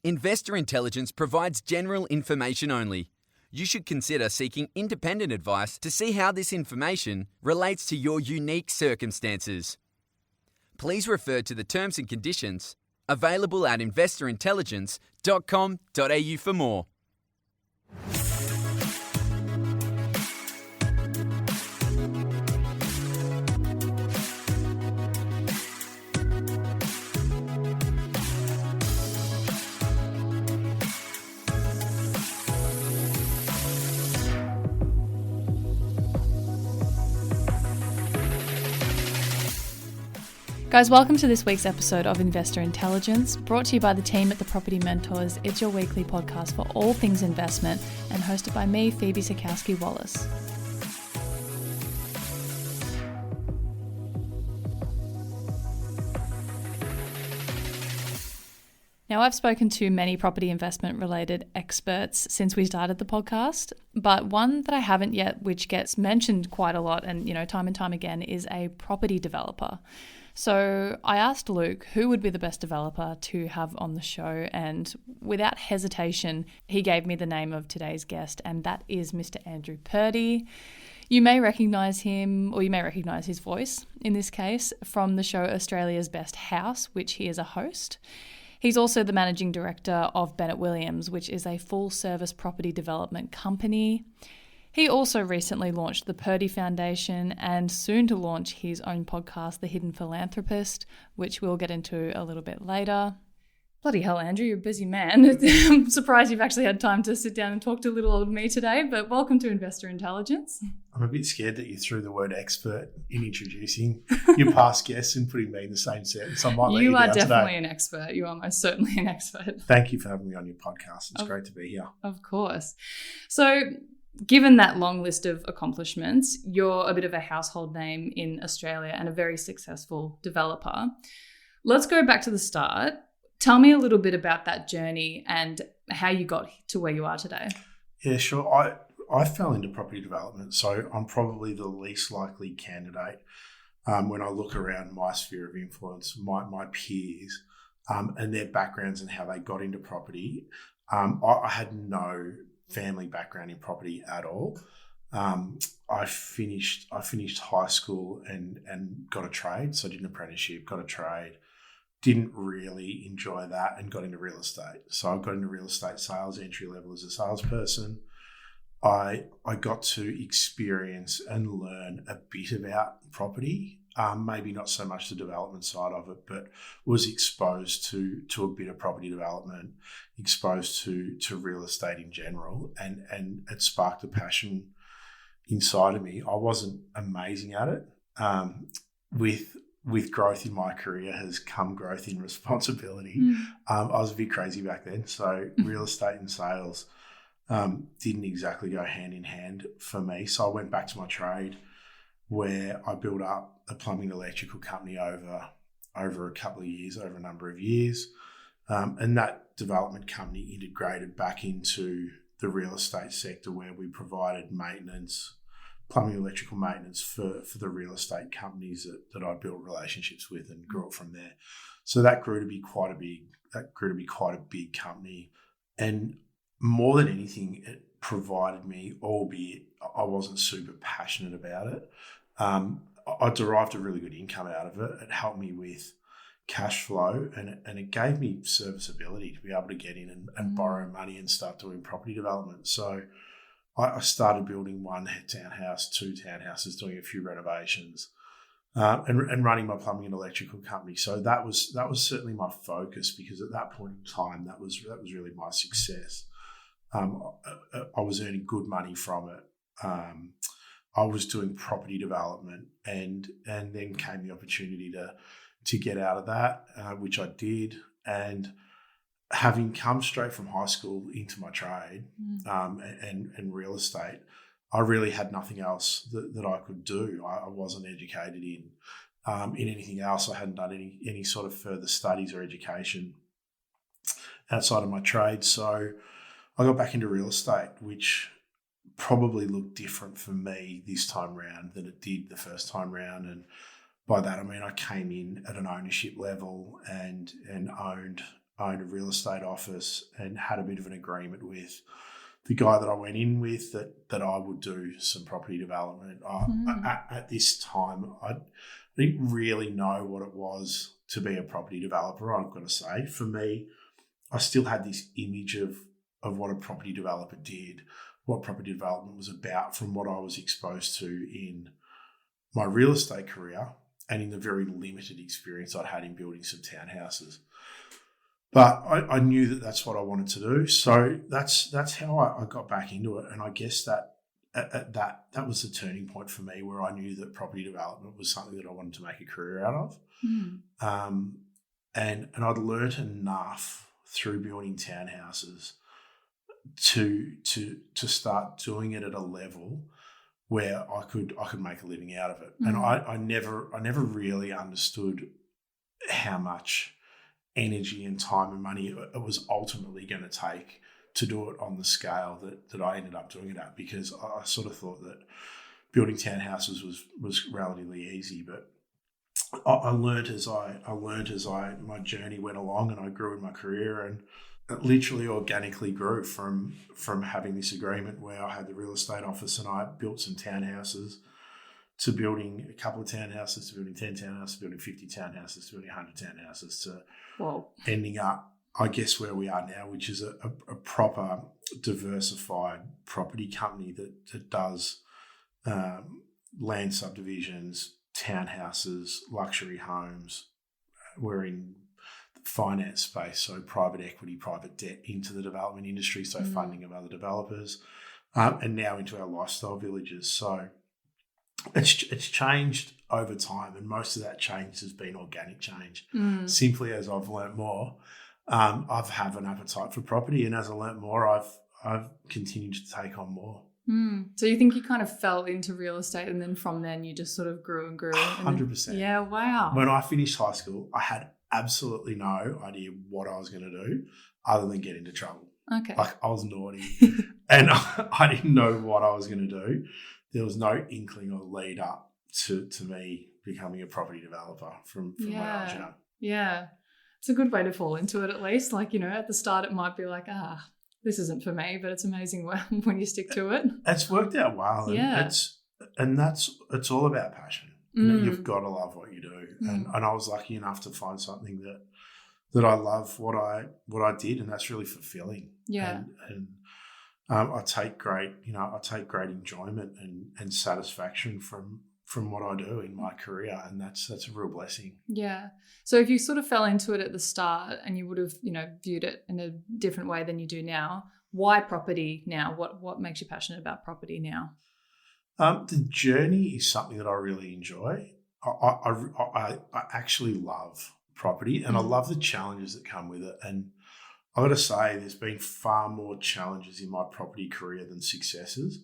Investor Intelligence provides general information only. You should consider seeking independent advice to see how this information relates to your unique circumstances. Please refer to the terms and conditions available at investorintelligence.com.au for more. Guys, welcome to this week's episode of Investor Intelligence, brought to you by the team at the Property Mentors. It's your weekly podcast for all things investment and hosted by me, Phoebe Sikowski-Wallace. Now, I've spoken to many property investment related experts since we started the podcast, but one that I haven't yet, which gets mentioned quite a lot and, time and time again, is a property developer. So I asked Luke who would be the best developer to have on the show, and without hesitation, he gave me the name of today's guest, and that is Mr. Andrew Purdie. You may recognise him, or you may recognise his voice in this case, from the show Australia's Best House, which he is a host. He's also the managing director of Bennett Williams, which is a full-service property development company. He also recently launched the Purdie Foundation and soon to launch his own podcast, The Hidden Philanthropist, which we'll get into a little bit later. Bloody hell, Andrew, you're a busy man. I'm surprised you've actually had time to sit down and talk to little old me today, but welcome to Investor Intelligence. I'm a bit scared that you threw the word expert in introducing your past guests and putting me in the same sentence. I might let you are down definitely today. an expert. You are most certainly an expert. Thank you for having me on your podcast. It's great to be here. Of course. So, given that long list of accomplishments, you're a bit of a household name in Australia and a very successful developer. Let's go back to the start. Tell me a little bit about that journey and how you got to where you are today. Yeah, sure. I fell into property development, so I'm probably the least likely candidate when I look around my sphere of influence, my peers and their backgrounds and how they got into property. I had no family background in property at all. I finished high school and got a trade. So I did an apprenticeship, got a trade, didn't really enjoy that and got into real estate. So I got into real estate sales, entry level as a salesperson. I got to experience and learn a bit about property, maybe not so much the development side of it, but was exposed to a bit of property development, exposed to real estate in general, and it sparked a passion inside of me. I wasn't amazing at it. With growth in my career has come growth in responsibility. I was a bit crazy back then, so real estate and sales didn't exactly go hand in hand for me. So I went back to my trade, where I built up a plumbing electrical company over a number of years. And that development company integrated back into the real estate sector, where we provided maintenance, plumbing electrical maintenance for the real estate companies that I built relationships with and grew it from there. So that grew to be quite a big company. And more than anything, it provided me, albeit I wasn't super passionate about it, I derived a really good income out of it. It helped me with cash flow and it gave me serviceability to be able to get in and borrow money and start doing property development. So I started building one townhouse, two townhouses, doing a few renovations, and running my plumbing and electrical company. So that was certainly my focus, because at that point in time, that was really my success. I was earning good money from it. I was doing property development, and then came the opportunity to get out of that, which I did. And having come straight from high school into my trade and real estate, I really had nothing else that I could do. I wasn't educated in anything else. I hadn't done any sort of further studies or education outside of my trade. So I got back into real estate, which probably looked different for me this time round than it did the first time round. And by that, I mean I came in at an ownership level and owned owned a real estate office and had a bit of an agreement with the guy that I went in with that I would do some property development. At this time, I didn't really know what it was to be a property developer, I've got to say. For me, I still had this image of what a property developer did, what property development was about from what I was exposed to in my real estate career and in the very limited experience I'd had in building some townhouses. But I knew that that's what I wanted to do. So that's how I got back into it. And I guess that that was the turning point for me, where I knew that property development was something that I wanted to make a career out of. And I'd learnt enough through building townhouses to start doing it at a level where I could make a living out of it. And I never really understood how much energy and time and money it was ultimately going to take to do it on the scale that I ended up doing it at, because I sort of thought that building townhouses was relatively easy. But I learnt as my journey went along, and I grew in my career, and it literally organically grew from having this agreement where I had the real estate office and I built some townhouses, to building a couple of townhouses, to building 10 townhouses, to building 50 townhouses, to building 100 townhouses, to ending up, I guess, where we are now, which is a proper diversified property company that does land subdivisions, townhouses, luxury homes. We're in the finance space, so private equity, private debt into the development industry, so funding of other developers, and now into our lifestyle villages. So it's changed over time, and most of that change has been organic change. Simply as I've learnt more, I've have an appetite for property, and as I learnt more, I've continued to take on more. So you think you kind of fell into real estate, and then from then you just sort of grew and grew? 100%. Yeah, wow. When I finished high school, I had absolutely no idea what I was going to do other than get into trouble. Okay. Like, I was naughty and I didn't know what I was going to do. There was no inkling or lead up to me becoming a property developer from when I was young. Yeah. It's a good way to fall into it, at least. Like, at the start it might be like, this isn't for me, but it's amazing when you stick to it. It's worked out well. And it's all about passion. You've got to love what you do. And I was lucky enough to find something that I love what I did, and that's really fulfilling. Yeah. And I take great enjoyment and satisfaction from what I do in my career, and that's a real blessing. Yeah. So if you sort of fell into it at the start and you would have, viewed it in a different way than you do now, why property now? What makes you passionate about property now? The journey is something that I really enjoy. I actually love property, and I love the challenges that come with it. And I've got to say, there's been far more challenges in my property career than successes.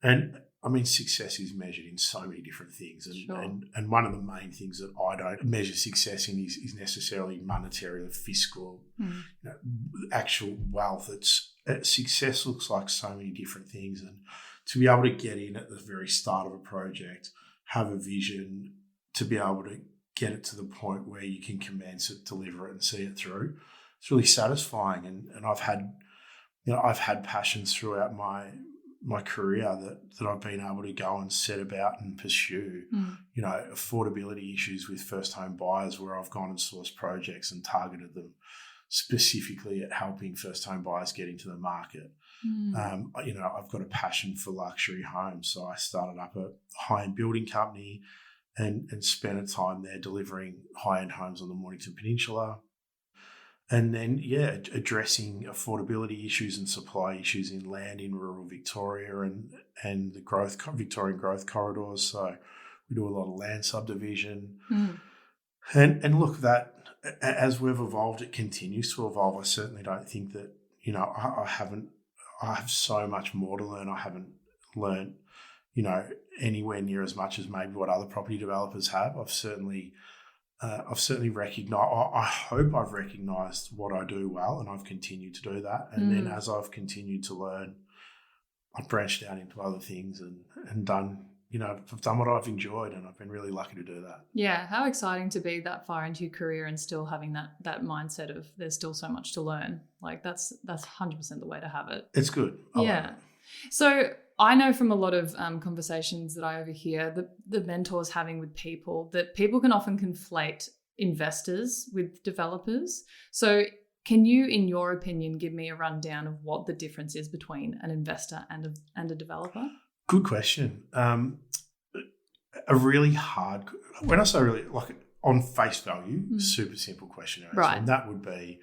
And I mean, success is measured in so many different things. And one of the main things that I don't measure success in is necessarily monetary or fiscal, actual wealth. Success looks like so many different things. And to be able to get in at the very start of a project, have a vision, to be able to get it to the point where you can commence it, deliver it, and see it through, it's really satisfying. And I've had passions throughout my career that I've been able to go and set about and pursue. Affordability issues with first home buyers, where I've gone and sourced projects and targeted them specifically at helping first home buyers get into the market. I've got a passion for luxury homes, so I started up a high-end building company and spent a time there delivering high-end homes on the Mornington Peninsula. And then, addressing affordability issues and supply issues in land in rural Victoria and the Victorian growth corridors. So we do a lot of land subdivision. And look, that as we've evolved, it continues to evolve. I certainly don't think that, I have so much more to learn. I haven't learned, anywhere near as much as maybe what other property developers have. I've certainly recognised, I hope I've recognised what I do well, and I've continued to do that. And then as I've continued to learn, I've branched out into other things and done, I've done what I've enjoyed, and I've been really lucky to do that. Yeah, how exciting to be that far into your career and still having that mindset of there's still so much to learn. Like that's 100% the way to have it. It's good. I love it. So I know from a lot of conversations that I overhear, the mentors having with people, that people can often conflate investors with developers. So can you, in your opinion, give me a rundown of what the difference is between an investor and a developer? Good question. A really hard, when I say really, like on face value, super simple question to answer. Right. And that would be,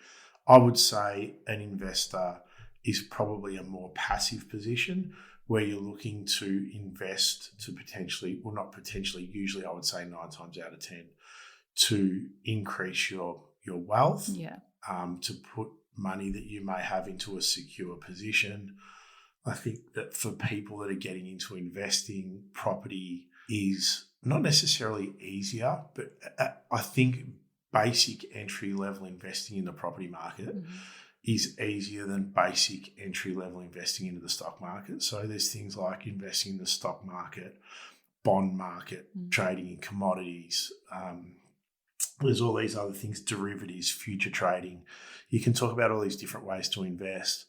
I would say an investor is probably a more passive position where you're looking to invest to potentially, well, not potentially, usually I would say 9 times out of 10, to increase your wealth, to put money that you may have into a secure position. I think that for people that are getting into investing, property is not necessarily easier, but I think basic entry-level investing in the property market is easier than basic entry-level investing into the stock market. So there's things like investing in the stock market, bond market, trading in commodities. There's all these other things, derivatives, future trading. You can talk about all these different ways to invest.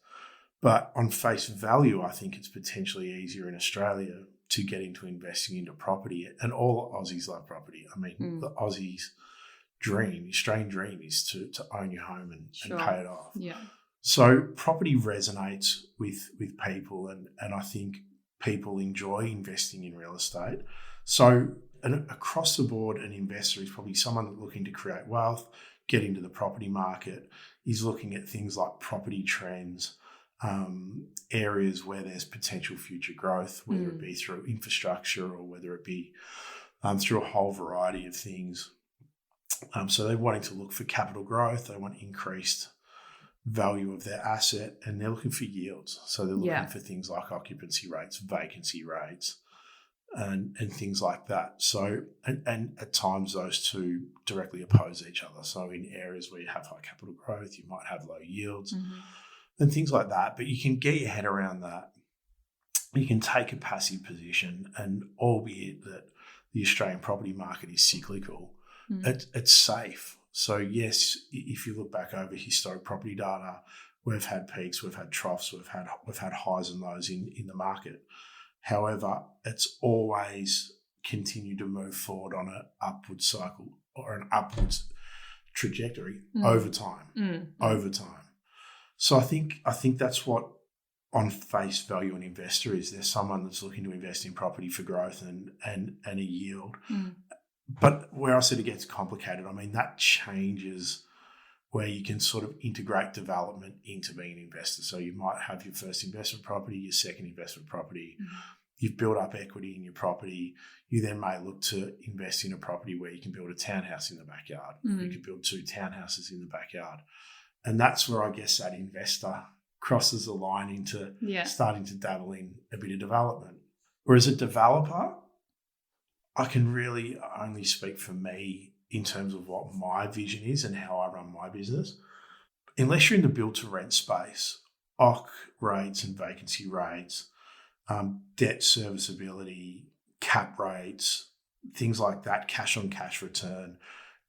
But on face value, I think it's potentially easier in Australia to get into investing into property. And all Aussies love property. I mean, the Aussies' dream, Australian dream, is to own your home and pay it off. Yeah. So property resonates with people, and I think people enjoy investing in real estate. So across the board, an investor is probably someone looking to create wealth, get into the property market, is looking at things like property trends, areas where there's potential future growth, whether it be through infrastructure or whether it be through a whole variety of things. So they're wanting to look for capital growth. They want increased value of their asset, and they're looking for yields. So they're looking for things like occupancy rates, vacancy rates, and things like that. So, and at times those two directly oppose each other. So in areas where you have high capital growth, you might have low yields and things like that. But you can get your head around that. You can take a passive position, and albeit that the Australian property market is cyclical, it's safe. So yes, if you look back over historic property data, we've had peaks, we've had troughs, we've had highs and lows in the market. However, it's always continued to move forward on an upward cycle or an upwards trajectory over time. So I think that's what on face value an investor is. There's someone that's looking to invest in property for growth and a yield. But where I said it gets complicated, I mean, that changes where you can sort of integrate development into being an investor. So you might have your first investment property, your second investment property. You've built up equity in your property. You then may look to invest in a property where you can build a townhouse in the backyard. Or you could build 2 townhouses in the backyard. And that's where I guess that investor crosses the line into starting to dabble in a bit of development. Whereas a developer, I can really only speak for me in terms of what my vision is and how I run my business. Unless you're in the build-to-rent space, OC rates and vacancy rates, debt serviceability, cap rates, things like that, cash-on-cash return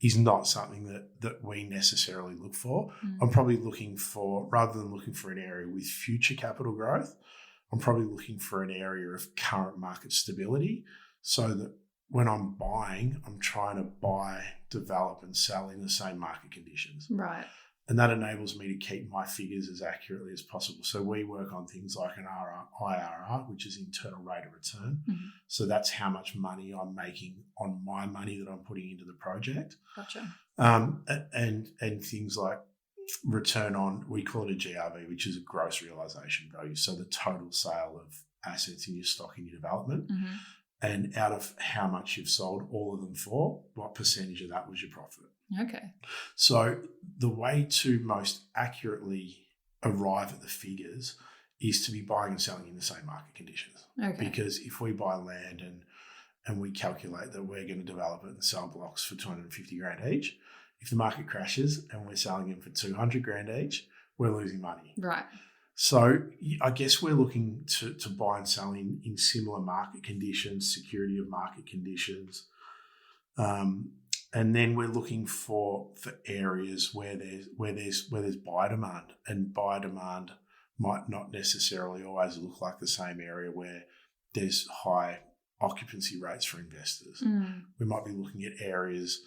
is not something that we necessarily look for. I'm probably looking for, rather than looking for an area with future capital growth, I'm probably looking for an area of current market stability so that when I'm buying, I'm trying to buy, develop and sell in the same market conditions. Right. And that enables me to keep my figures as accurately as possible. So we work on things like an IRR, which is internal rate of return. So that's how much money I'm making on my money that I'm putting into the project. Gotcha. And things like return on, we call it a GRV, which is a gross realisation value. So the total sale of assets in your stock in your development. And out of how much you've sold all of them for, what percentage of that was your profit? Okay. So the way to most accurately arrive at the figures is to be buying and selling in the same market conditions. Okay. Because if we buy land and we calculate that we're going to develop it and sell blocks for 250 grand each, if the market crashes and we're selling them for 200 grand each, we're losing money. Right. So I guess we're looking to buy and sell in similar market conditions, security of market conditions. And then we're looking for areas where there's buyer demand, and buyer demand might not necessarily always look like the same area where there's high occupancy rates for investors. We might be looking at areas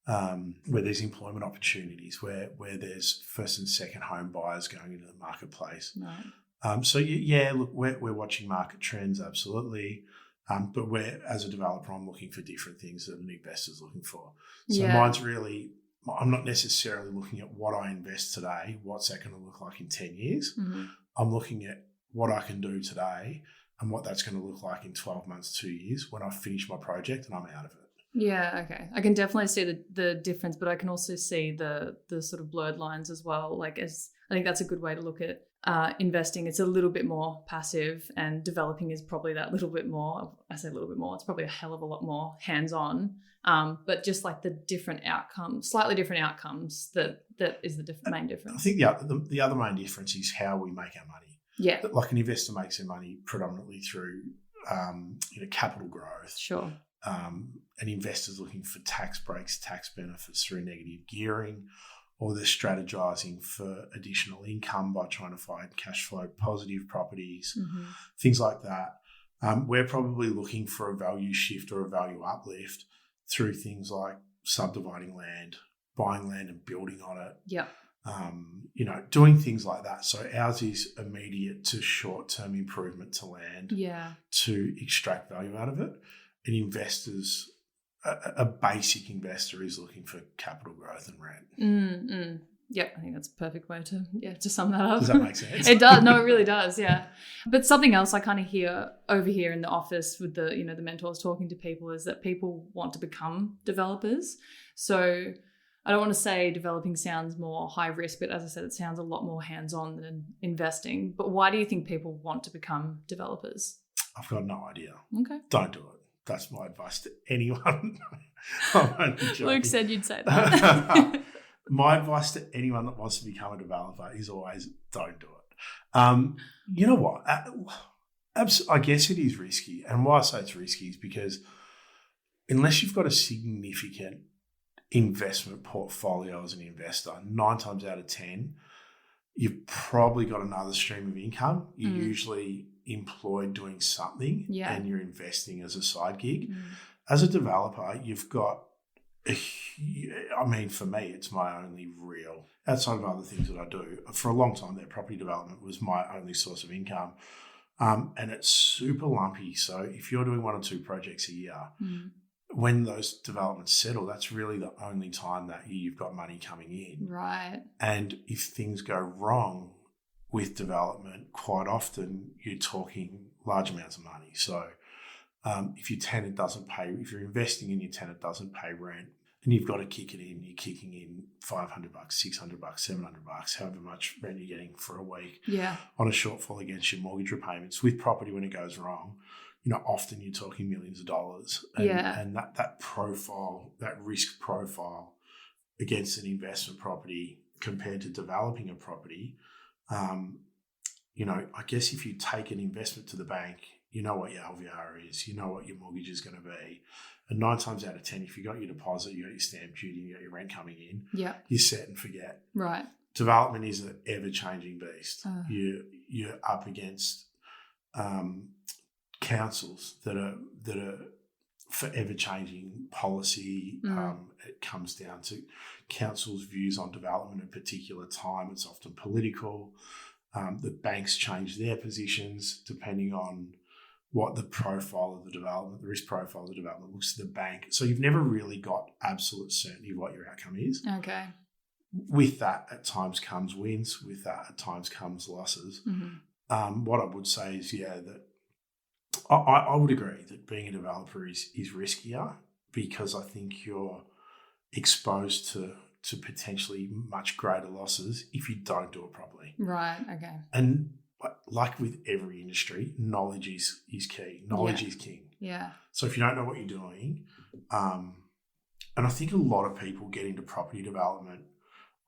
where there's employment opportunities, where there's first and second home buyers going into the marketplace. Right. So look, we're watching market trends, absolutely. But as a developer, I'm looking for different things that an investor's looking for. So mine's really, I'm not necessarily looking at what I invest today, what's that going to look like in 10 years. I'm looking at what I can do today and what that's going to look like in 12 months, 2 years when I finish my project and I'm out of it. Yeah, okay. I can definitely see the difference, but I can also see the sort of blurred lines as well. Like, I think that's a good way to look at investing. It's a little bit more passive, and developing is probably that little bit more. I say a little bit more. It's probably a hell of a lot more hands-on. But just like the different outcomes, slightly different outcomes, that is the main difference. I think the other main difference is how we make our money. Yeah. Like an investor makes their money predominantly through capital growth. Sure. An investor's looking for tax breaks, tax benefits through negative gearing, or they're strategizing for additional income by trying to find cash flow positive properties, things like that. We're probably looking for a value shift or a value uplift through things like subdividing land, buying land and building on it. Yeah. Doing things like that. So ours is immediate to short-term improvement to land to extract value out of it. And investors, a basic investor is looking for capital growth and rent. Yeah, I think that's a perfect way to sum that up. Does that make sense? It does. No, it really does. Yeah. But something else I kind of hear over here in the office with the mentors talking to people is that people want to become developers. So I don't want to say developing sounds more high risk, but as I said, it sounds a lot more hands-on than investing. But why do you think people want to become developers? I've got no idea. Okay. Don't do it. That's my advice to anyone. Luke said you'd say that. My advice to anyone that wants to become a developer is always don't do it. You know what? I guess it is risky. And why I say it's risky is because unless you've got a significant investment portfolio as an investor, 9 times out of 10, you've probably got another stream of income. You're usually employed doing something and you're investing as a side gig. As a developer, you've got for me, it's my only real, outside of other things that I do. For a long time there, property development was my only source of income. And it's super lumpy. So if you're doing 1 or 2 projects a year, when those developments settle, that's really the only time that you've got money coming in. Right. And if things go wrong with development, quite often you're talking large amounts of money. So if your tenant doesn't pay, if you're investing in your tenant doesn't pay rent and you've got to kick it in, you're kicking in $500, $600, $700, however much rent you're getting for a week on a shortfall against your mortgage repayments. With property, when it goes wrong, often you're talking millions of dollars. And that profile, that risk profile against an investment property compared to developing a property, I guess if you take an investment to the bank, you know what your LVR is, you know what your mortgage is going to be. And 9 times out of 10, if you got your deposit, you got your stamp duty, you got your rent coming in, you're set and forget. Right. Development is an ever-changing beast. You're up against councils that are forever changing policy. It comes down to councils' views on development at a particular time. It's often political. The banks change their positions depending on what the profile of the development, the risk profile of the development looks to the bank. So you've never really got absolute certainty of what your outcome is. Okay. With that, at times comes wins. With that, at times comes losses. What I would say is, that I would agree that being a developer is riskier because I think you're exposed to potentially much greater losses if you don't do it properly. Right, okay. And like with every industry, knowledge is key. Knowledge is king. Yeah. So if you don't know what you're doing, and I think a lot of people get into property development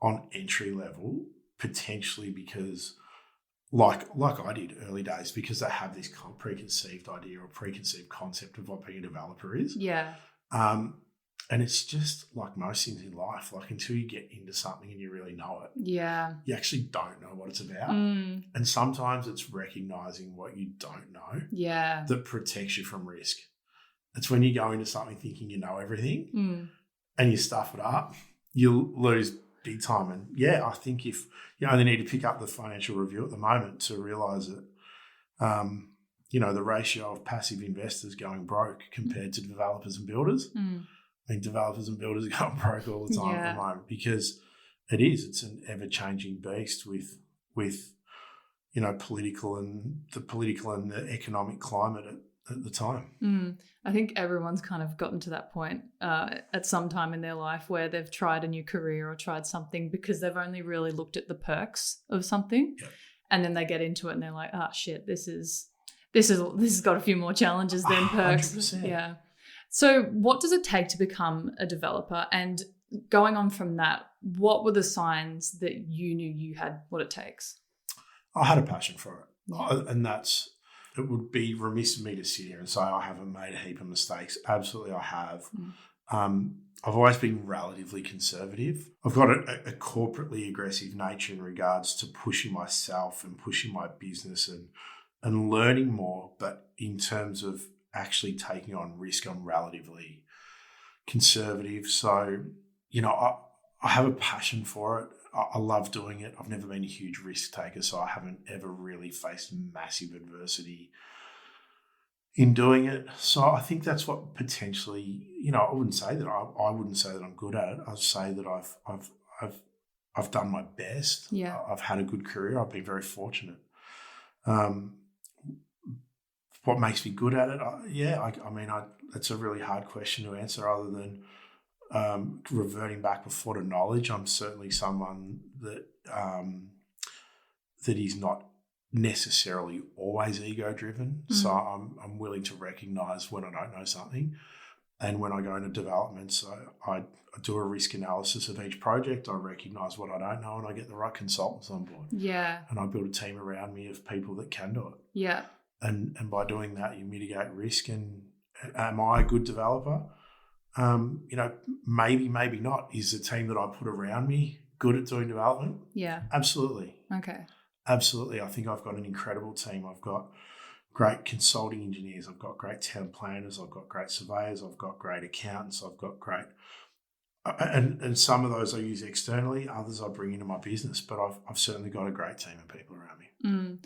on entry level, potentially because like I did early days, because they have this preconceived idea or preconceived concept of what being a developer is. Yeah. And it's just like most things in life, like until you get into something and you really know it, you actually don't know what it's about. And sometimes it's recognizing what you don't know that protects you from risk. It's when you go into something thinking you know everything and you stuff it up, you'll lose big time. And yeah, I think if you only need to pick up the Financial Review at the moment to realise that, the ratio of passive investors going broke compared to developers and builders. I mean, developers and builders are going broke all the time at the moment, because it's an ever-changing beast with political and the economic climate at the time. I think everyone's kind of gotten to that point at some time in their life where they've tried a new career or tried something because they've only really looked at the perks of something, and then they get into it and they're like, "Oh shit, this has got a few more challenges than perks." 100%. Yeah. So, what does it take to become a developer? And going on from that, what were the signs that you knew you had what it takes? I had a passion for it, and it would be remiss of me to sit here and say I haven't made a heap of mistakes. Absolutely, I have. I've always been relatively conservative. I've got a corporately aggressive nature in regards to pushing myself and pushing my business and learning more. But in terms of actually taking on risk, I'm relatively conservative. So, I have a passion for it. I love doing it. I've never been a huge risk taker, so I haven't ever really faced massive adversity in doing it. So I think that's what potentially, I wouldn't say that I'm good at it. I'd say that I've done my best. Yeah. I've had a good career. I've been very fortunate. What makes me good at it? That's a really hard question to answer, other than reverting back before to knowledge. I'm certainly someone that is not necessarily always ego-driven. So I'm willing to recognise when I don't know something. And when I go into development, so I do a risk analysis of each project. I recognise what I don't know and I get the right consultants on board. Yeah. And I build a team around me of people that can do it. Yeah. And by doing that, you mitigate risk. And am I a good developer? Maybe not. Is the team that I put around me good at doing development? Yeah. Absolutely. Okay. Absolutely. I think I've got an incredible team. I've got great consulting engineers. I've got great town planners. I've got great surveyors. I've got great accountants. I've got great... And some of those I use externally. Others I bring into my business. But I've certainly got a great team of people around me.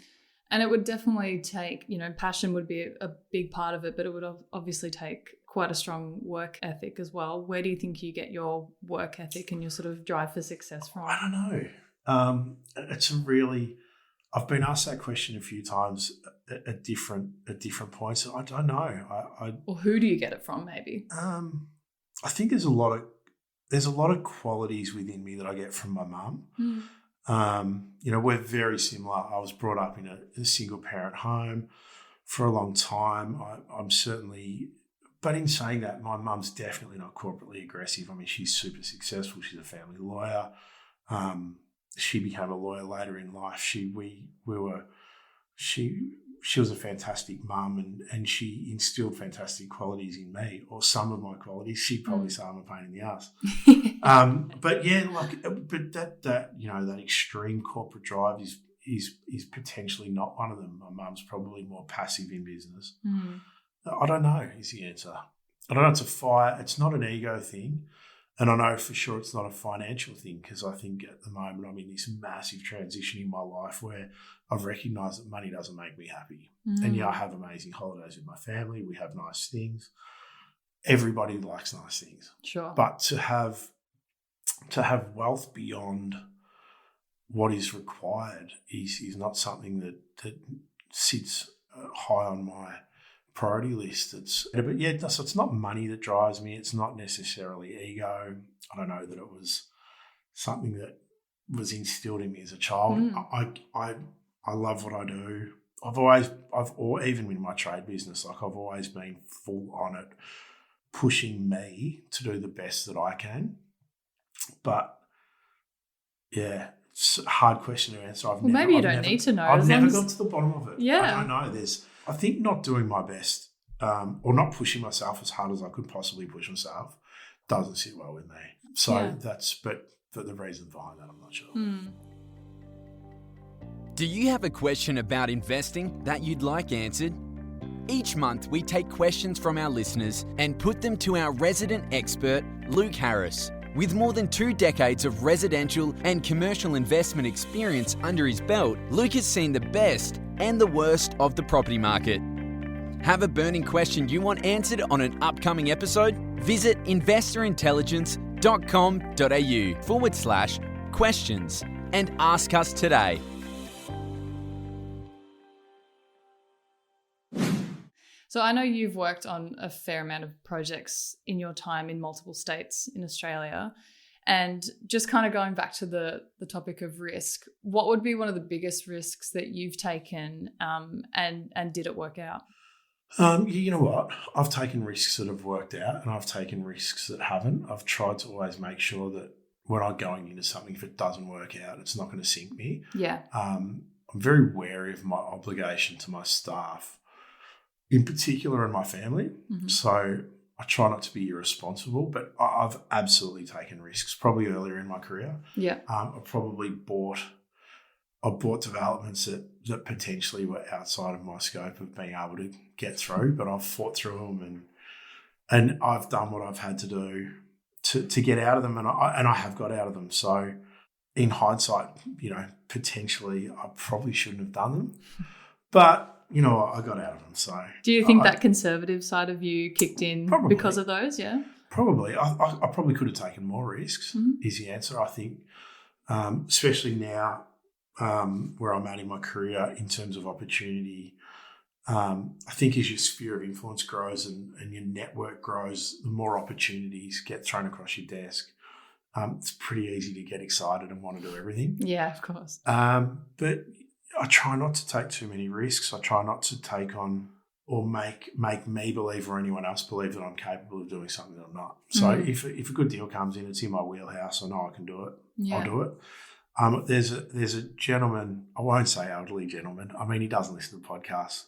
And it would definitely take, passion would be a big part of it, but it would obviously take quite a strong work ethic as well. Where do you think you get your work ethic and your sort of drive for success from? I don't know. I've been asked that question a few times at different points. I don't know. Or who do you get it from, maybe? I think there's a lot of qualities within me that I get from my mum. We're very similar. I was brought up in a single parent home for a long time. I'm certainly, but in saying that, my mum's definitely not corporately aggressive. I mean, she's super successful. She's a family lawyer. She became a lawyer later in life. She was a fantastic mum, and she instilled fantastic qualities in me, or some of my qualities. She'd probably say I'm a pain in the ass. But that extreme corporate drive is potentially not one of them. My mum's probably more passive in business. I don't know is the answer. I don't know. It's not an ego thing. And I know for sure it's not a financial thing, because I think at the moment I'm in this massive transition in my life where I've recognised that money doesn't make me happy. And I have amazing holidays with my family. We have nice things. Everybody likes nice things. Sure. But to have wealth beyond what is required is not something that sits high on my priority list. So it's not money that drives me. It's not necessarily ego. I don't know that it was something that was instilled in me as a child. I love what I do. Even in my trade business, I've always been full on it, pushing me to do the best that I can. But yeah, hard question to answer. Maybe you don't need to know. I've never got to the bottom of it. Yeah. I don't know. I think not doing my best or not pushing myself as hard as I could possibly push myself doesn't sit well with me. So but the reason behind that, I'm not sure. Do you have a question about investing that you'd like answered? Each month, we take questions from our listeners and put them to our resident expert, Luke Harris. With more than 2 decades of residential and commercial investment experience under his belt, Luke has seen the best and the worst of the property market. Have a burning question you want answered on an upcoming episode? Visit investorintelligence.com.au/questions and ask us today. So I know you've worked on a fair amount of projects in your time in multiple states in Australia. And just kind of going back to the topic of risk, what would be one of the biggest risks that you've taken and did it work out? You know what? I've taken risks that have worked out and I've taken risks that haven't. I've tried to always make sure that when I'm going into something, if it doesn't work out, it's not going to sink me. Yeah. I'm very wary of my obligation to my staff, in particular in my family. Mm-hmm. So I try not to be irresponsible, but I've absolutely taken risks, probably earlier in my career. Yeah. I bought developments that potentially were outside of my scope of being able to get through, but I've fought through them and I've done what I've had to do to get out of them, and I have got out of them. So in hindsight, potentially I probably shouldn't have done them, but you know what, I got out of them. So do you think that conservative side of you kicked in because of those? Yeah, probably. I probably could have taken more risks. Mm-hmm. Is the answer. I think, especially now where I'm at in my career in terms of opportunity. I think as your sphere of influence grows and your network grows, the more opportunities get thrown across your desk. It's pretty easy to get excited and want to do everything. Yeah, of course. But I try not to take too many risks. I try not to take on or make me believe or anyone else believe that I'm capable of doing something that I'm not. So if a good deal comes in, it's in my wheelhouse, I know I can do it. Yeah. I'll do it. There's a gentleman, I won't say elderly gentleman. I mean, he doesn't listen to podcasts,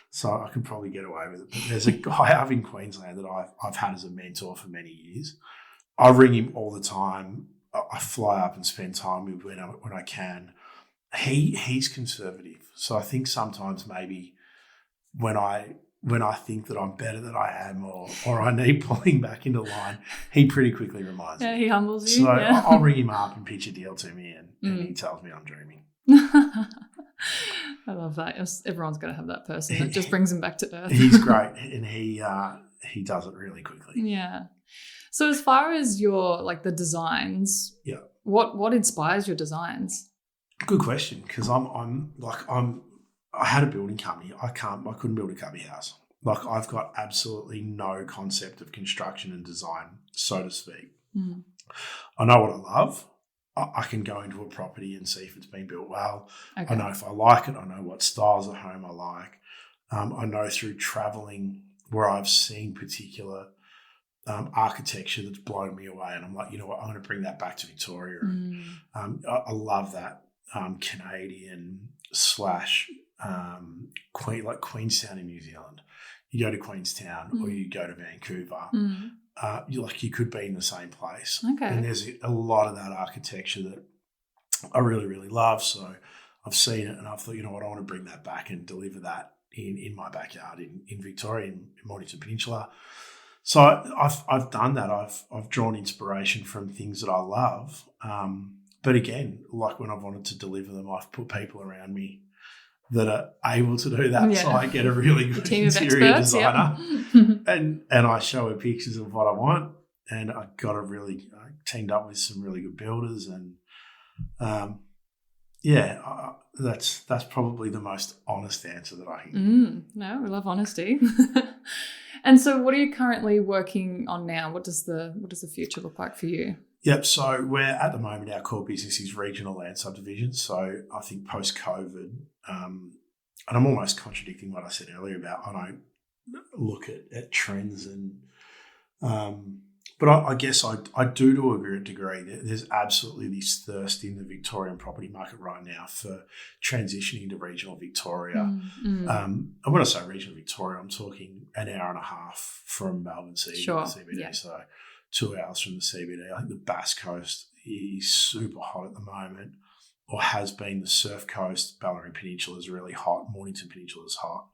so I can probably get away with it. But there's a guy up in Queensland that I've had as a mentor for many years. I ring him all the time. I fly up and spend time with him when I can. He's conservative, so I think sometimes maybe when I think that I'm better than I am or I need pulling back into line, he pretty quickly reminds me. Yeah, he humbles you. So I'll ring him up and pitch a deal to me and he tells me I'm dreaming. I love that. Everyone's going to have that person that just brings them back to earth. He's great and he does it really quickly. Yeah. So as far as your the designs, yeah, what inspires your designs? Good question, because I had a building company. I couldn't build a cubby house. I've got absolutely no concept of construction and design, so to speak. Mm. I know what I love. I can go into a property and see if it's been built well. Okay. I know if I like it. I know what styles of home I like. I know through traveling where I've seen particular architecture that's blown me away. And I'm like, you know what, I'm going to bring that back to Victoria. Mm. And I love that Canadian / Queenstown in New Zealand. You go to Queenstown or you go to Vancouver, you could be in the same place. Okay. And there's a lot of that architecture that I really, really love. So I've seen it and I've thought, you know what, I want to bring that back and deliver that in my backyard in Victoria, in Mornington Peninsula. So I've done that. I've drawn inspiration from things that I love. But again, when I've wanted to deliver them, I've put people around me that are able to do that. Yeah. So I get a really good interior designer and I show her pictures of what I want. And I got teamed up with some really good builders and that's probably the most honest answer that I can. No, we love honesty. And so what are you currently working on now? What does the future look like for you? Yep. So we're at the moment, our core business is regional land subdivisions. So I think post-COVID, and I'm almost contradicting what I said earlier about I don't look at trends and But I guess I do to a degree that there's absolutely this thirst in the Victorian property market right now for transitioning to regional Victoria. And when I say regional Victoria, I'm talking an hour and a half from Melbourne CBD, so 2 hours from the CBD. I think the Bass Coast is super hot at the moment, or has been. The Surf Coast, Ballarat Peninsula is really hot. Mornington Peninsula is hot.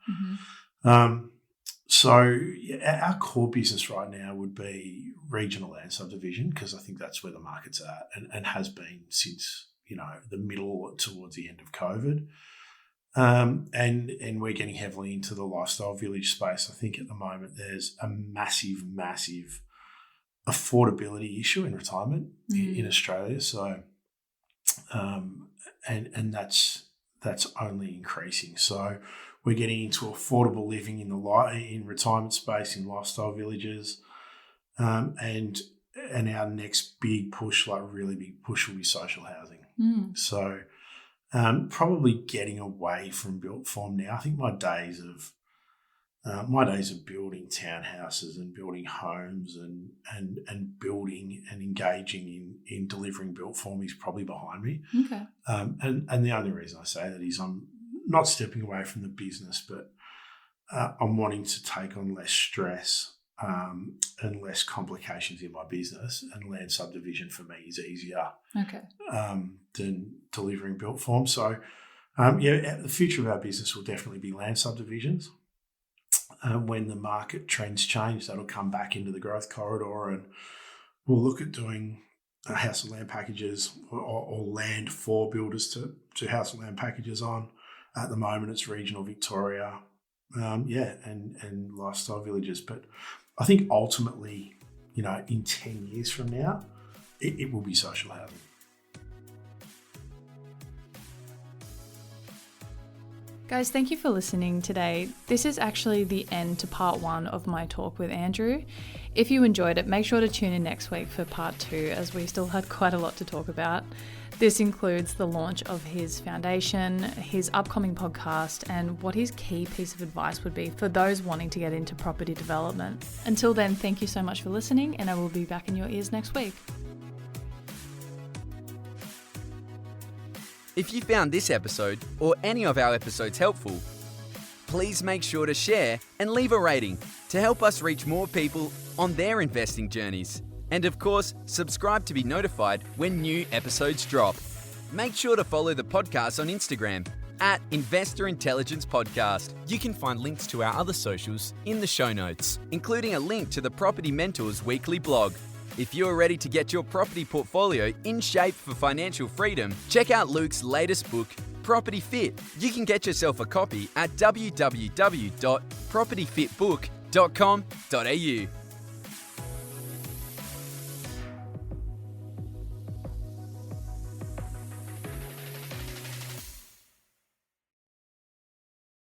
So our core business right now would be regional land subdivision, because I think that's where the market's at and has been since, the middle towards the end of COVID. And we're getting heavily into the lifestyle village space. I think at the moment there's a massive, massive affordability issue in retirement in Australia. So, and that's only increasing. So we're getting into affordable living in retirement space, in lifestyle villages, and our next big push, really big push, will be social housing. So probably getting away from built form now. I think my days of building townhouses and building homes and building and engaging in delivering built form is probably behind me. Okay. And the only reason I say that is I'm not stepping away from the business, but I'm wanting to take on less stress and less complications in my business, and land subdivision for me is easier than delivering built form. So, the future of our business will definitely be land subdivisions. When the market trends change, that'll come back into the growth corridor, and we'll look at doing house and land packages or land for builders to house and land packages on. At the moment, it's regional Victoria, and lifestyle villages. But I think ultimately, in 10 years from now, it will be social housing. Guys, thank you for listening today. This is actually the end to part 1 of my talk with Andrew. If you enjoyed it, make sure to tune in next week for part 2, as we still had quite a lot to talk about. This includes the launch of his foundation, his upcoming podcast, and what his key piece of advice would be for those wanting to get into property development. Until then, thank you so much for listening, and I will be back in your ears next week. If you found this episode or any of our episodes helpful, please make sure to share and leave a rating to help us reach more people on their investing journeys. And of course, subscribe to be notified when new episodes drop. Make sure to follow the podcast on Instagram @Investor Intelligence Podcast. You can find links to our other socials in the show notes, including a link to the Property Mentors weekly blog. If you're ready to get your property portfolio in shape for financial freedom, check out Luke's latest book, Property Fit. You can get yourself a copy at www.propertyfitbook.com.au.